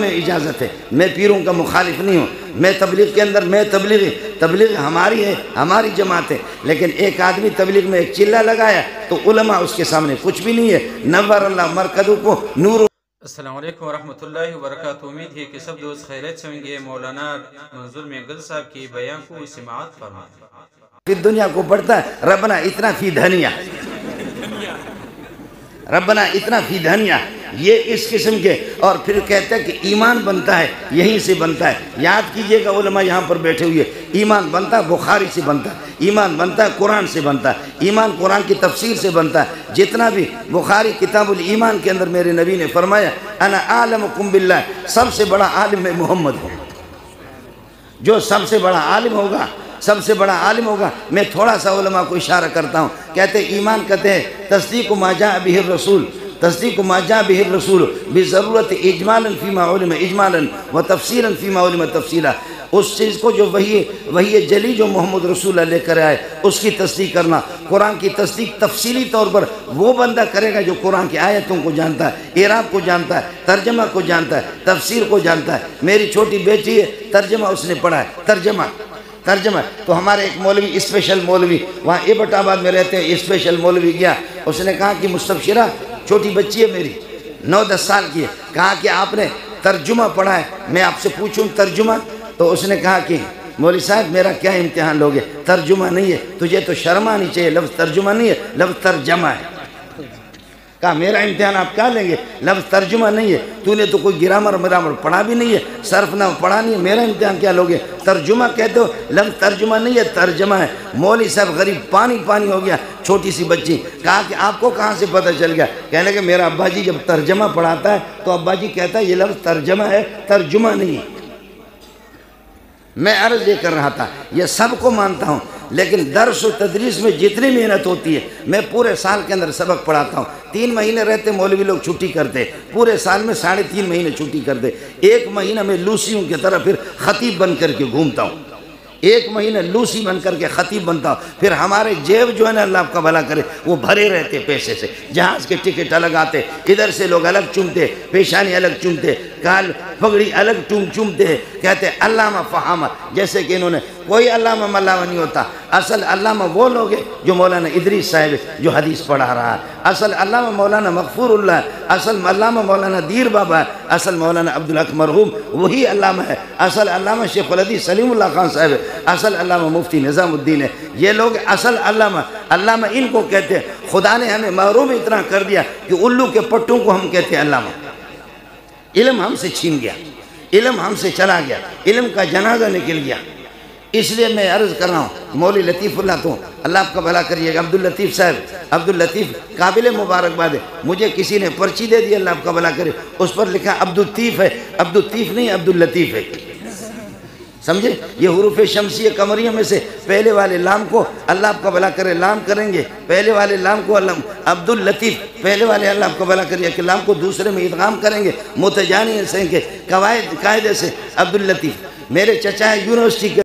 में इजाज़त है। मैं पीरों का मुखालिफ नहीं हूँ। मैं तबलीग के अंदर तबलीग हमारी है, हमारी जमात है। लेकिन एक आदमी तबलीग में एक चिल्ला लगाया तो उलमा उसके सामने कुछ भी नहीं है। नव्वर अल्लाह मरकदू को नूर। अस्सलाम वालेकुम वरहमतुल्लाहि वबरकातुहू। उम्मीद है कि सब दोस्त खैरियत से होंगे। मौलाना मंजूर मेंगल साहब की बयान को समाअत फरमाएं। फिर दुनिया को पढ़ता है रब्बना इतना फी धनिया, रब्बना इतना फी धनिया, ये इस किस्म के। और फिर कहते हैं कि ईमान बनता है यहीं से बनता है। याद कीजिएगा उलमा यहाँ पर बैठे हुए, ईमान बनता है बुखारी से बनता है, ईमान बनता है कुरान से बनता है, ईमान कुरान की तफसीर से बनता है। जितना भी बुखारी किताबुल ईमान के अंदर मेरे नबी ने फरमाया अना आलमुकुम बिल्लाह, सबसे बड़ा आलिम मैं मोहम्मद हूँ। जो सबसे बड़ा आलिम होगा, सबसे बड़ा आलिम होगा। मैं थोड़ा सा उलमा को इशारा करता हूँ। कहते ईमान कहते हैं तस्दीक माजा बिहिर रसूल, तस्दीक माजा बिहिर रसूल बिज़रूरत इजमालन फ़ीमा उलिम इजमालन व तफसीलन फ़ीमा उलिम तफसीला। उस चीज़ को जो वही जली जो मोहम्मद रसूल लेकर आए उसकी तस्दीक करना। कुरान की तस्दीक तफसीली तौर पर वो बंदा करेगा जो कुरान की आयतों को जानता है, इराब को जानता है, तर्जमा को जानता है, तफसीर को जानता है। मेरी छोटी बेटी है, तर्जमा उसने पढ़ा है, तर्जमा। तो हमारे एक मौलवी, स्पेशल मौलवी, वहाँ एबटाबाद में रहते हैं, स्पेशल मौलवी गया। उसने कहा कि मुस्तबशिरा, छोटी बच्ची है मेरी, 9-10 साल की है, कहा कि आपने तर्जुमा पढ़ा है, मैं आपसे पूछूं तर्जुमा? तो उसने कहा कि मौलवी साहब मेरा क्या इम्तिहान लोगे, तर्जुमा नहीं है, तुझे तो शर्म आनी चाहिए, लफ्ज़ तर्जुमा नहीं है, लफ्ज़ तर्जमा है। कहा मेरा इम्तिहान आप क्या लेंगे, लफ्ज़ तर्जुमा नहीं है, तूने तो कोई ग्रामर पढ़ा भी नहीं है, सर्फ ना पढ़ा नहीं है, मेरा इम्तिहान क्या लोगे? तर्जुमा कहते हो, लफ्ज़ तर्जुमा नहीं है, तर्जमा है। मौलवी साहब गरीब पानी हो गया। छोटी सी बच्ची, कहा कि आपको कहाँ से पता चल गया? कहने के मेरा अब्बा जी जब तर्जमा पढ़ाता है तो अब्बा जी कहता है ये लफ्ज़ तर्जमा है, तर्जुमा नहीं है। मैं अर्ज़ ये कर रहा था, ये सबको मानता हूँ, लेकिन दर्स और तदरीस में जितनी मेहनत होती है, मैं पूरे साल के अंदर सबक पढ़ाता हूँ। 3 महीने रहते मौलवी लोग छुट्टी करते, पूरे साल में 3.5 महीने छुट्टी करते। 1 महीना में लूसियों की तरह फिर खतीब बन करके घूमता हूँ, 1 महीना लूसी बन करके खतीब बनता हूँ। फिर हमारे जेब जो है ना, अल्लाह आपका भला करे, वो भरे रहते पैसे से। जहाज़ के टिकट अलग आते, इधर से लोग अलग चूमते, पेशानी अलग चूमते, काल पगड़ी अलग चूमते हैं। कहते अल्लामा फ़हामा, जैसे कि इन्होंने, कोई अल्लामा मल्लामा नहीं होता। असल अल्लामा वो लोग हैं जो मौलाना इदरीस साहब जो हदीस पढ़ा रहा है। असल अल्लामा मौलाना मग़फ़ूरुल्लाह है, असल अल्लामा मौलाना दीर बाबा है, असल मौलाना अब्दुल हक मरहूम वही अल्लामा है, असल अल्लामा शेख़ुल हदीस सलीमुल्लाह खान साहब है, असल अल्लामा मुफ्ती निज़ामुद्दीन है। ये लोग असल अल्लामा इनको कहते हैं। खुदा ने हमें महरूम इतना कर दिया कि उल्लू के पट्टों को हम कहते हैं अल्लामा। इल्म हमसे छीन गया, इल्म हमसे चला गया, इल्म का जनाजा निकल गया। इसलिए मैं अर्ज़ कर रहा हूँ मौलवी लतीफ़ुल्लाह, तो अल्लाह आपका भला करिएगा। अब्दुल लतीफ़ साहब, अब्दुल लतीफ़ काबिल मुबारकबाद है। मुझे किसी ने पर्ची दे दी, अल्लाह आपका भला करे, उस पर लिखा अब्दुल तीफ़ है, अब्दुल तीफ़ नहीं अब्दुल लतीफ़ है। समझे? ये हुरूफ शमसी कमरिया में से पहले वाले लाम को अल्लाह आपका भला करे लाम करेंगे, पहले वाले लाम को अब्दुल लतीफ़, पहले वाले अल्लाह आपका भला करिए कि लाम को दूसरे में इदगाम करेंगे मुतजानी से के कायदे से अब्दुल लतीफ़। मेरे चचा है यूनिवर्सिटी के